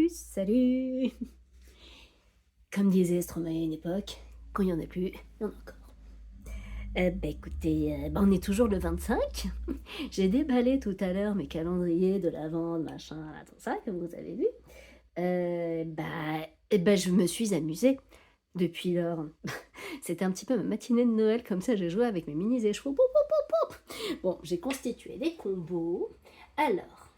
Salut! Comme disait Stromae à une époque, quand il y en a plus, il y en a encore. Écoutez, on est toujours le 25. J'ai déballé tout à l'heure mes calendriers de l'Avent, de machin, là, tout ça, comme vous avez vu. Je me suis amusée depuis lors. C'était un petit peu ma matinée de Noël, comme ça j'ai joué avec mes mini échevaux. Poup, poup, poup, poup. Bon, j'ai constitué des combos. Alors,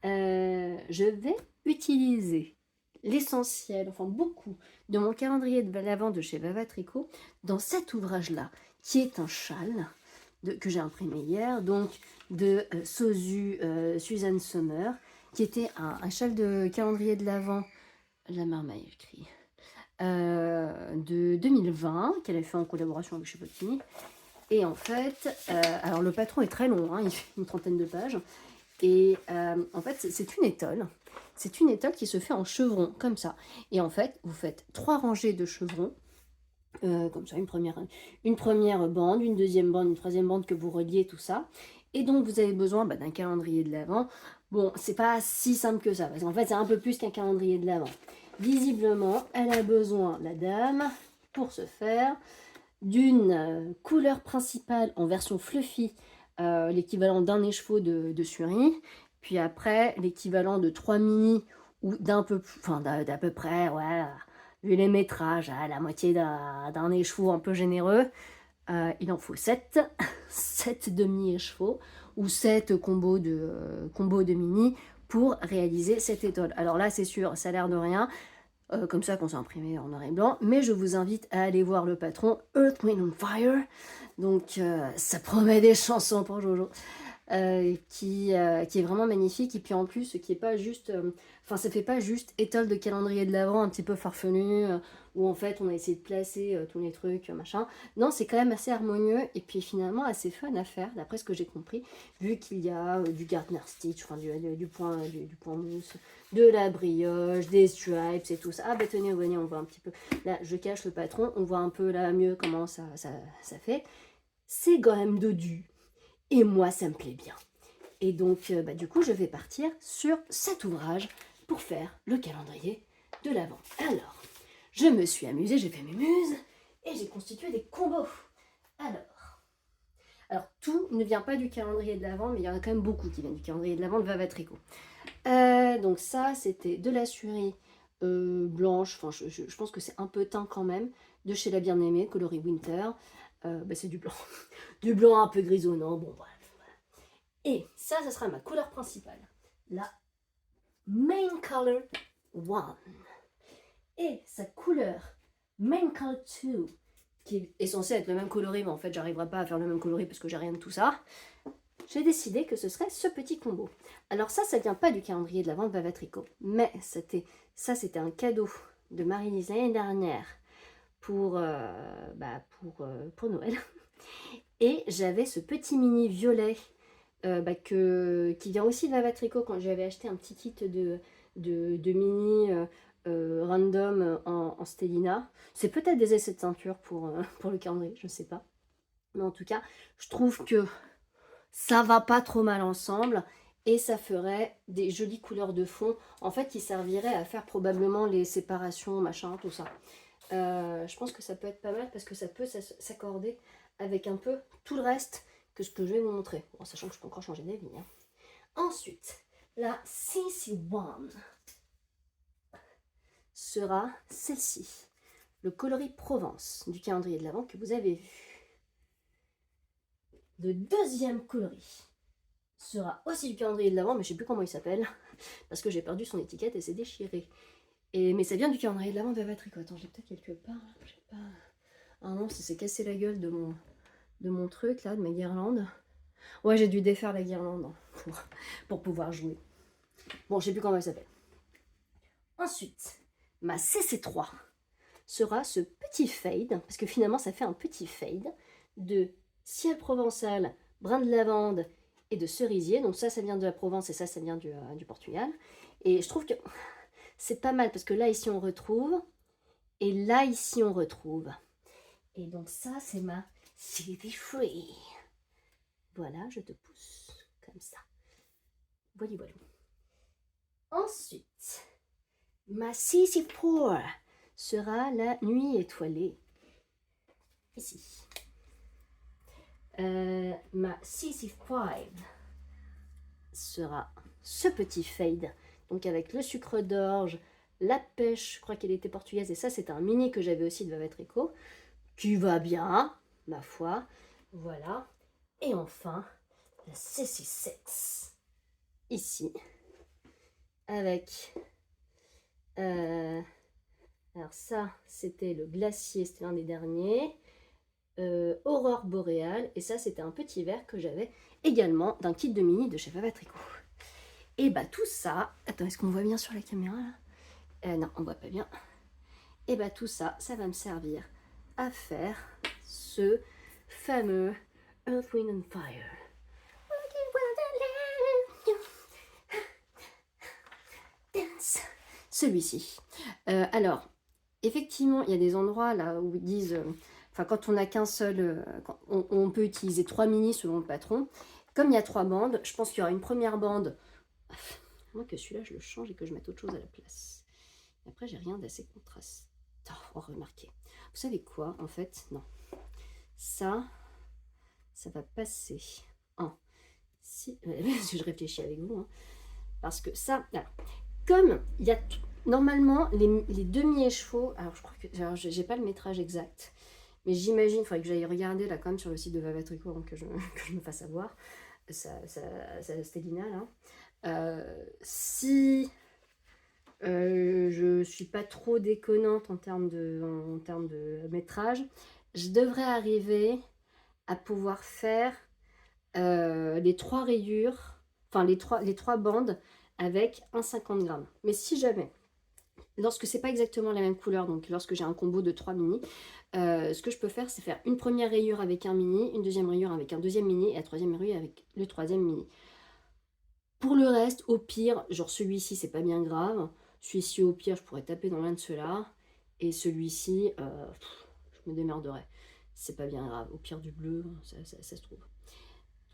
je vais utiliser l'essentiel, enfin beaucoup, de mon calendrier de l'Avent de chez Vava Tricot dans cet ouvrage-là, qui est un châle que j'ai imprimé hier, donc de Sosu Suzanne Sommer, qui était un châle de calendrier de l'Avent, la marmaille écrit, de 2020, qu'elle a fait en collaboration avec je sais pas qui. Et en fait, alors le patron est très long, hein, il fait une trentaine de pages. Et en fait, c'est une étole. C'est une étole qui se fait en chevrons, comme ça. Et en fait, vous faites 3 rangées de chevrons, comme ça, une première bande, une deuxième bande, une troisième bande que vous reliez, tout ça. Et donc, vous avez besoin d'un calendrier de l'Avent. Bon, c'est pas si simple que ça, parce qu'en fait, c'est un peu plus qu'un calendrier de l'Avent. Visiblement, elle a besoin, la dame, pour ce faire, d'une couleur principale en version fluffy, l'équivalent d'un écheveau de Suri, puis après l'équivalent de 3 mini ou d'un peu plus, enfin d'à peu près, ouais, vu les métrages, à la moitié d'un écheveau un peu généreux, il en faut 7, 7 demi-écheveaux ou 7 combos de mini pour réaliser cette étole. Alors là, c'est sûr, ça a l'air de rien, comme ça qu'on s'est imprimé en noir et blanc, mais je vous invite à aller voir le patron Earth, Wind and Fire, donc ça promet des chansons pour Jojo, qui est vraiment magnifique, et puis en plus qui est pas juste, enfin ça fait pas juste étole de calendrier de l'Avent un petit peu farfelu, où en fait on a essayé de placer tous les trucs, machin. Non, c'est quand même assez harmonieux, et puis finalement assez fun à faire, d'après ce que j'ai compris, vu qu'il y a du Gardner Stitch, enfin du point mousse, de la brioche, des stripes et tout ça. Ah bah tenez, on voit un petit peu. Là, je cache le patron, on voit un peu là mieux comment ça fait. C'est quand même dodu. Et moi, ça me plaît bien. Et donc, du coup, je vais partir sur cet ouvrage pour faire le calendrier de l'Avent. Alors, je me suis amusée, j'ai fait mes muses et j'ai constitué des combos. Alors, tout ne vient pas du calendrier de l'Avent, mais il y en a quand même beaucoup qui viennent du calendrier de l'Avent de Vava Tricot. Donc ça, c'était de la Suri blanche, enfin je pense que c'est un peu teint quand même, de chez La Bien-Aimée, coloris Winter. C'est du blanc. Du blanc un peu grisonnant, bon voilà. Et ça sera ma couleur principale. La Main Color 1. Et sa couleur Main Color 2, qui est censée être le même coloris, mais en fait j'arriverai pas à faire le même coloris parce que j'ai rien de tout ça. J'ai décidé que ce serait ce petit combo. Alors ça vient pas du calendrier de l'Avent de Vava Tricot, mais c'était un cadeau de Marie-Lise l'année dernière pour Noël. Et j'avais ce petit mini violet qui vient aussi de Vava Tricot quand j'avais acheté un petit kit de mini random en Stellina. C'est peut-être des essais de ceinture pour le calendrier, je ne sais pas. Mais en tout cas, je trouve que ça va pas trop mal ensemble et ça ferait des jolies couleurs de fond, en fait, qui serviraient à faire probablement les séparations, machin, tout ça. Je pense que ça peut être pas mal parce que ça peut s'accorder avec un peu tout le reste que ce que je vais vous montrer, en sachant que je peux encore changer d'avis. Hein. Ensuite, la CC1 sera celle-ci, le coloris Provence du calendrier de l'Avent que vous avez vu. Le deuxième coloris sera aussi du calendrier de l'Avent, mais je ne sais plus comment il s'appelle, parce que j'ai perdu son étiquette et c'est déchiré. Mais ça vient du calendrier de l'Avent de Vava Tricot. Attends, j'ai peut-être quelque part, là, je sais pas. Ah non, ça s'est cassé la gueule de mon truc, là, de ma guirlande. Ouais, j'ai dû défaire la guirlande pour pouvoir jouer. Bon, je sais plus comment elle s'appelle. Ensuite, ma CC3 sera ce petit fade, parce que finalement, ça fait un petit fade de ciel provençal, brin de lavande et de cerisier. Donc ça vient de la Provence et ça vient du Portugal. Et je trouve que c'est pas mal, parce que là, ici, on retrouve, et là, ici, on retrouve. Et donc ça, c'est ma CD Free. Voilà, je te pousse comme ça. Voilà, voilà. Ensuite, Ma CC4 sera la nuit étoilée. Ici. Ma CC5 sera ce petit fade. Donc avec le sucre d'orge, la pêche, je crois qu'elle était portugaise, et ça c'était un mini que j'avais aussi de Veuve Tricot, qui va bien, ma foi. Voilà. Et enfin, la CC6, ici, avec... alors ça, c'était le glacier, c'était l'un des derniers. Aurore boréale, et ça c'était un petit verre que j'avais également d'un kit de mini de chez Veuve Tricot. Et bah tout ça, attends, est-ce qu'on voit bien sur la caméra là? Non, on voit pas bien. Et bah tout ça, ça va me servir à faire ce fameux Earth, Wind and Fire. Celui-ci. Alors, effectivement, il y a des endroits là où ils disent, enfin quand on n'a qu'un seul, on peut utiliser 3 mini selon le patron. Comme il y a 3 bandes, je pense qu'il y aura une première bande. Moi que celui-là je le change et que je mette autre chose à la place. Et après j'ai rien d'assez contrastant. Oh, remarquez. Vous savez quoi en fait? Non. Ça va passer en... Si, je réfléchis avec vous. Hein, parce que ça, alors, comme il y a normalement les demi-échevaux, alors je crois que j'ai pas le métrage exact, mais j'imagine, il faudrait que j'aille regarder là quand même sur le site de Veuve Tricot avant que je me fasse avoir, ça Stélina là. Si je suis pas trop déconnante en termes de métrage, je devrais arriver à pouvoir faire les 3 rayures, enfin les trois bandes avec un 50 grammes. Mais si jamais, lorsque c'est pas exactement la même couleur, donc lorsque j'ai un combo de 3 mini, ce que je peux faire, c'est faire une première rayure avec un mini, une deuxième rayure avec un deuxième mini, et la troisième rayure avec le troisième mini. Pour le reste, au pire, genre celui-ci, c'est pas bien grave. Celui-ci, au pire, je pourrais taper dans l'un de ceux-là. Et celui-ci, je me démerderai. C'est pas bien grave. Au pire, du bleu, ça se trouve.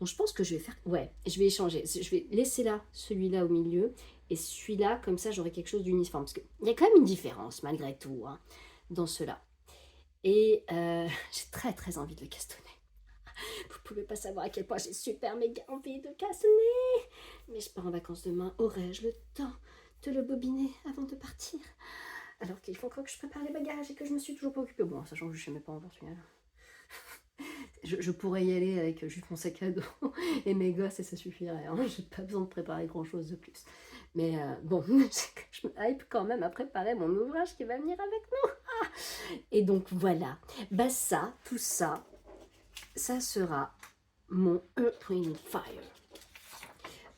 Donc je pense que je vais faire... Ouais, je vais échanger. Je vais laisser là, celui-là au milieu. Et celui-là, comme ça, j'aurai quelque chose d'uniforme. Parce qu'il y a quand même une différence, malgré tout, hein, dans ceux-là. Et j'ai très, très envie de le castonner. Vous pouvez pas savoir à quel point j'ai super méga envie de castonner. Mais je pars en vacances demain. Aurais-je le temps de le bobiner avant de partir? Alors qu'il faut encore que je prépare les bagages et que je me suis toujours pas occupée. Bon, sachant que je suis même pas en Portugal. Je pourrais y aller avec juste mon sac à dos et mes gosses et ça suffirait. Hein. J'ai pas besoin de préparer grand chose de plus. Mais bon, je me hype quand même à préparer mon ouvrage qui va venir avec nous. Et donc voilà. Bah ça, tout ça, ça sera mon Earth, Wind & Fire.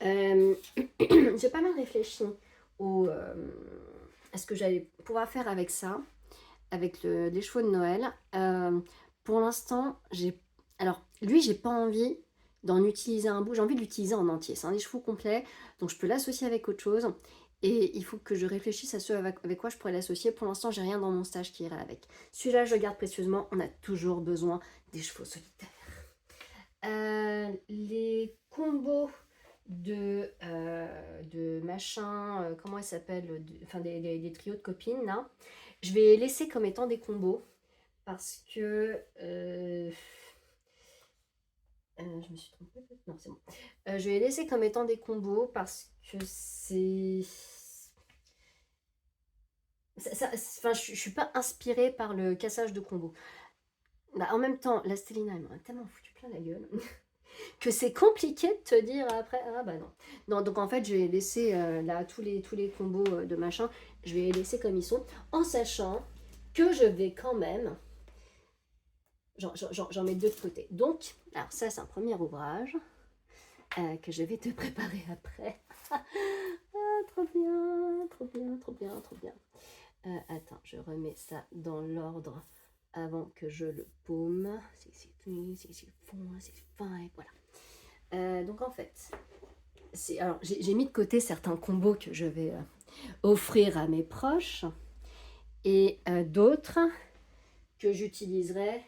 J'ai pas mal réfléchi à ce que j'allais pouvoir faire avec ça, avec les chevaux de Noël. Pour l'instant, alors lui, j'ai pas envie d'en utiliser un bout, j'ai envie de l'utiliser en entier. C'est un écheveau complet, donc je peux l'associer avec autre chose. Et il faut que je réfléchisse à ce avec quoi je pourrais l'associer. Pour l'instant, j'ai rien dans mon stage qui irait avec. Celui-là, je le garde précieusement. On a toujours besoin des chevaux solitaires. Les combos de machin, comment elle s'appelle, enfin des trios de copines là, je vais laisser comme étant des combos parce que je me suis trompée, non c'est bon, je vais laisser comme étant des combos parce que c'est enfin je suis pas inspirée par le cassage de combos. Bah, en même temps la Stélina elle m'a tellement foutu plein la gueule que c'est compliqué de te dire après, ah bah non. Non, donc en fait, je vais laisser là tous les combos de machin, je vais les laisser comme ils sont, en sachant que je vais quand même, j'en mets deux de côté. Donc, alors ça, c'est un premier ouvrage que je vais te préparer après. Ah, trop bien, trop bien, trop bien, trop bien. Attends, je remets ça dans l'ordre avant que je le paume. C'est 4, c'est 5, voilà. Donc en fait, alors j'ai mis de côté certains combos que je vais offrir à mes proches et d'autres que j'utiliserai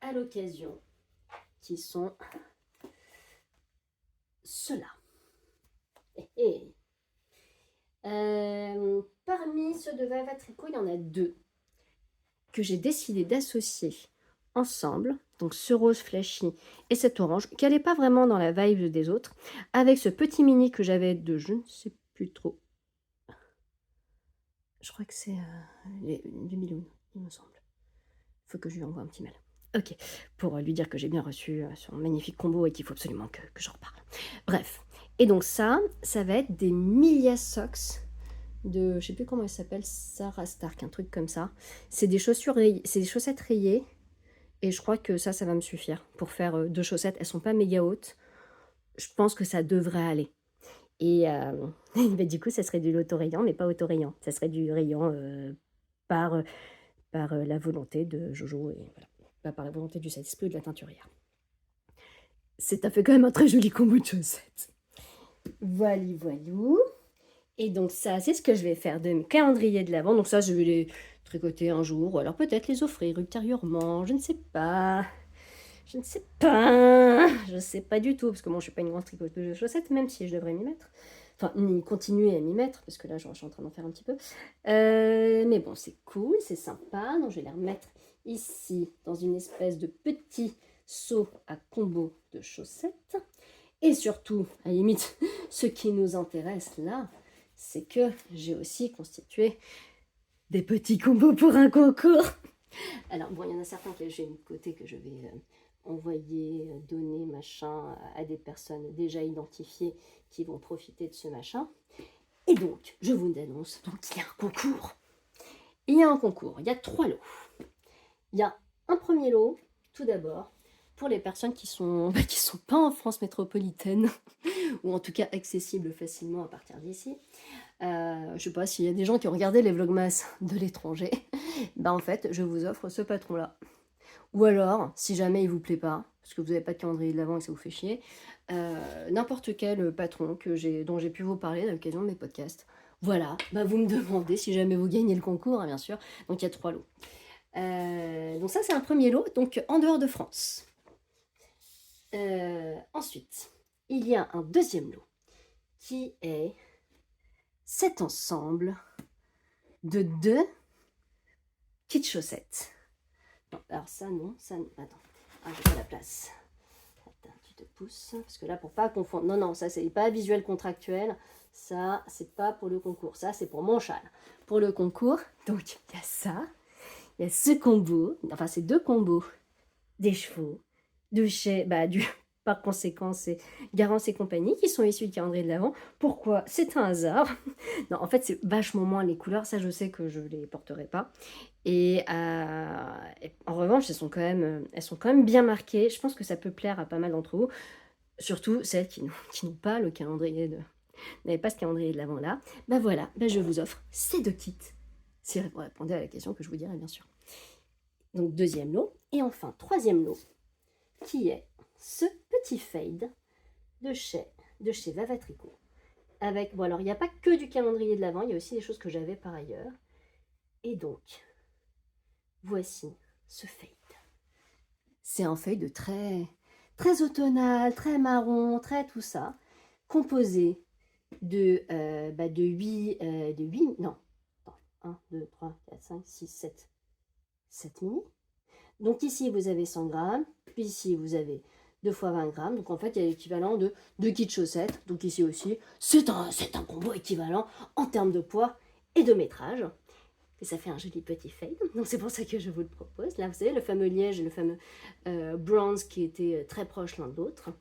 à l'occasion, qui sont ceux-là. Parmi ceux de Vava Tricot, il y en a 2 que j'ai décidé d'associer ensemble, donc ce rose flashy et cet orange, qui n'allait pas vraiment dans la vibe des autres, avec ce petit mini que j'avais de je ne sais plus trop. Je crois que c'est du Miloun, il me semble. Il faut que je lui envoie un petit mail. Ok, pour lui dire que j'ai bien reçu son magnifique combo et qu'il faut absolument que j'en reparle. Bref, et donc ça va être des Milia Socks de, je sais plus comment elle s'appelle, Sarah Stark, un truc comme ça. C'est des chaussures rayées, c'est des chaussettes rayées. Et je crois que ça va me suffire pour faire 2 chaussettes. Elles sont pas méga hautes. Je pense que ça devrait aller. Et bah, du coup, ça serait du loto-rayant, mais pas auto-rayant. Ça serait du rayant par la volonté de Jojo, et voilà. Pas par la volonté du Satisplay ou de la teinturière. Ça fait quand même un très joli combo de chaussettes. Voilà, voilou. Et donc ça, c'est ce que je vais faire de mes calendriers de l'Avent. Donc ça, je vais les tricoter un jour, ou alors peut-être les offrir ultérieurement, je ne sais pas. Je ne sais pas, je ne sais pas du tout, parce que moi je suis pas une grande tricoteuse de chaussettes, même si je devrais m'y mettre. Enfin, continuer à m'y mettre, parce que là je suis en train d'en faire un petit peu. Mais bon, c'est cool, c'est sympa. Donc je vais les remettre ici, dans une espèce de petit seau à combo de chaussettes. Et surtout, à la limite, ce qui nous intéresse là, c'est que j'ai aussi constitué des petits combos pour un concours. Alors bon, il y en a certains que j'ai mis de côté que je vais envoyer, donner, machin, à des personnes déjà identifiées qui vont profiter de ce machin. Et donc, je vous annonce, donc il y a un concours. Il y a un concours, il y a 3 lots. Il y a un premier lot, tout d'abord, pour les personnes qui sont pas en France métropolitaine, ou en tout cas accessibles facilement à partir d'ici. Je sais pas s'il y a des gens qui ont regardé les vlogmas de l'étranger. Ben en fait, je vous offre ce patron-là. Ou alors, si jamais il vous plaît pas, parce que vous n'avez pas de calendrier de l'Avent et que ça vous fait chier, n'importe quel patron dont j'ai pu vous parler à l'occasion de mes podcasts. Voilà, bah vous me demandez si jamais vous gagnez le concours, hein, bien sûr. Donc il y a 3 lots. Donc ça, c'est un premier lot, donc en dehors de France. Ensuite, il y a un deuxième lot qui est cet ensemble de 2 petites chaussettes. Non, alors ça non, attends, j'ai pas la place. Attends, tu te pousses, parce que là, pour pas confondre, non, ça c'est pas visuel contractuel, ça c'est pas pour le concours, ça c'est pour mon châle. Pour le concours, donc il y a ça, il y a ce combo, enfin ces 2 combos, des chevaux, par conséquent, c'est Garance et compagnie qui sont issus du calendrier de l'Avent. Pourquoi? C'est un hasard. Non, en fait, c'est vachement moins les couleurs. Ça, je sais que je les porterai pas. Et en revanche, elles sont quand même bien marquées. Je pense que ça peut plaire à pas mal d'entre vous. Surtout celles qui n'ont pas le calendrier n'avaient pas ce calendrier de l'Avent là. Ben voilà, je vous offre ces 2 kits. Si vous répondez à la question que je vous dirai, bien sûr. Donc, deuxième lot. Et enfin, troisième lot, qui est ce petit fade de chez Vava Tricot. Avec, bon alors il n'y a pas que du calendrier de l'Avent, il y a aussi des choses que j'avais par ailleurs. Et donc, voici ce fade. C'est un fade très, très automnal, très marron, très tout ça, composé de 8, non, 1, 2, 3, 4, 5, 6, 7 mini. Donc ici, vous avez 100 grammes, puis ici, vous avez 2 fois 20 grammes. Donc en fait, il y a l'équivalent de 2 kits chaussettes. Donc ici aussi, c'est un combo équivalent en termes de poids et de métrage. Et ça fait un joli petit fade. Donc c'est pour ça que je vous le propose. Là, vous savez, le fameux liège et le fameux bronze qui étaient très proches l'un de l'autre.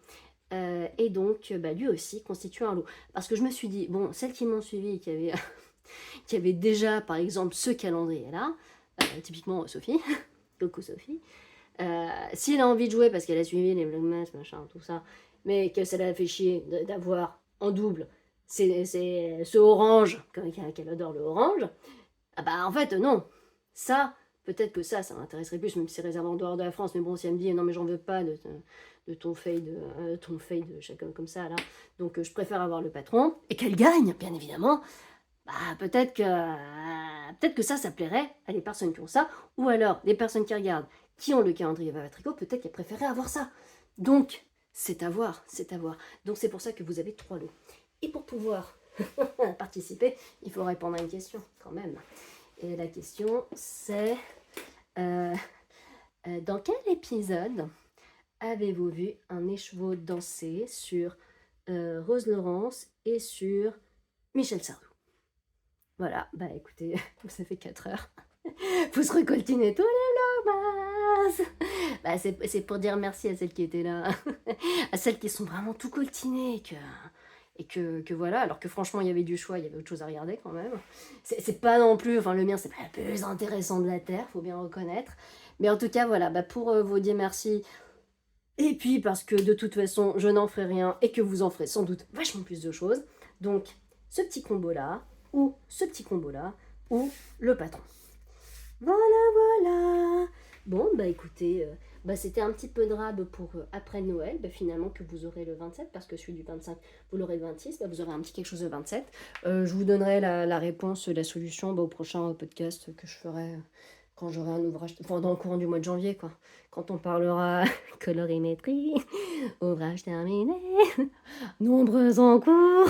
Et donc, lui aussi constitue un lot. Parce que je me suis dit, bon, celles qui m'ont suivi, qui avaient déjà, par exemple, ce calendrier-là, typiquement Sophie, coucou Sophie, si elle a envie de jouer parce qu'elle a suivi les vlogmas, machin, tout ça, mais que ça l'a fait chier d'avoir en double c'est ce orange, qu'elle adore le orange, ah bah en fait non, ça, peut-être que ça m'intéresserait plus, même si c'est réservé en dehors de la France, mais bon, si elle me dit non mais j'en veux pas de ton fade chacun comme ça là, donc je préfère avoir le patron, et qu'elle gagne, bien évidemment, bah peut-être que ça plairait à les personnes qui ont ça, ou alors les personnes qui regardent, qui ont le calendrier Vava Tricot, peut-être qu'elles préféraient avoir ça. Donc, c'est à voir, c'est à voir. Donc c'est pour ça que vous avez 3 lots. Et pour pouvoir participer, il faut répondre à une question quand même. Et la question c'est dans quel épisode avez-vous vu un écheveau danser sur Rose Laurence et sur Michel Sardou? Voilà, bah écoutez, ça fait 4 heures. Faut se recoltiner tous les vlogs. Bah c'est pour dire merci à celles qui étaient là, à celles qui sont vraiment tout coltinées, que voilà, alors que franchement il y avait du choix, il y avait autre chose à regarder quand même. C'est pas non plus, enfin le mien c'est pas le plus intéressant de la Terre, faut bien reconnaître. Mais en tout cas voilà, bah pour vous dire merci, et puis parce que de toute façon je n'en ferai rien et que vous en ferez sans doute vachement plus de choses. Donc ce petit combo là, ou ce petit combo là, ou le patron. Voilà, voilà. Bon, bah écoutez, bah, c'était un petit peu de rab pour après Noël, bah, finalement que vous aurez le 27, parce que celui du 25, vous l'aurez le 26, bah, vous aurez un petit quelque chose le 27. Je vous donnerai la réponse, la solution bah, au prochain podcast que je ferai quand j'aurai un ouvrage, enfin, dans le courant du mois de janvier, quoi. Quand on parlera colorimétrie, ouvrage terminé, nombreux en cours.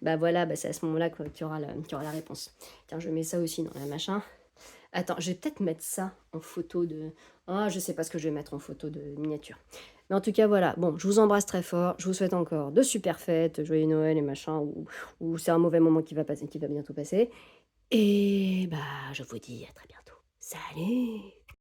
Bah voilà, bah, c'est à ce moment-là qu'il y aura qu'il y aura la réponse. Tiens, je mets ça aussi dans la machin. Attends, je vais peut-être mettre ça en photo de... Ah, je sais pas ce que je vais mettre en photo de miniature. Mais en tout cas, voilà. Bon, je vous embrasse très fort. Je vous souhaite encore de super fêtes, joyeux Noël et machin, ou c'est un mauvais moment qui va passer, qui va bientôt passer. Et bah, je vous dis à très bientôt. Salut!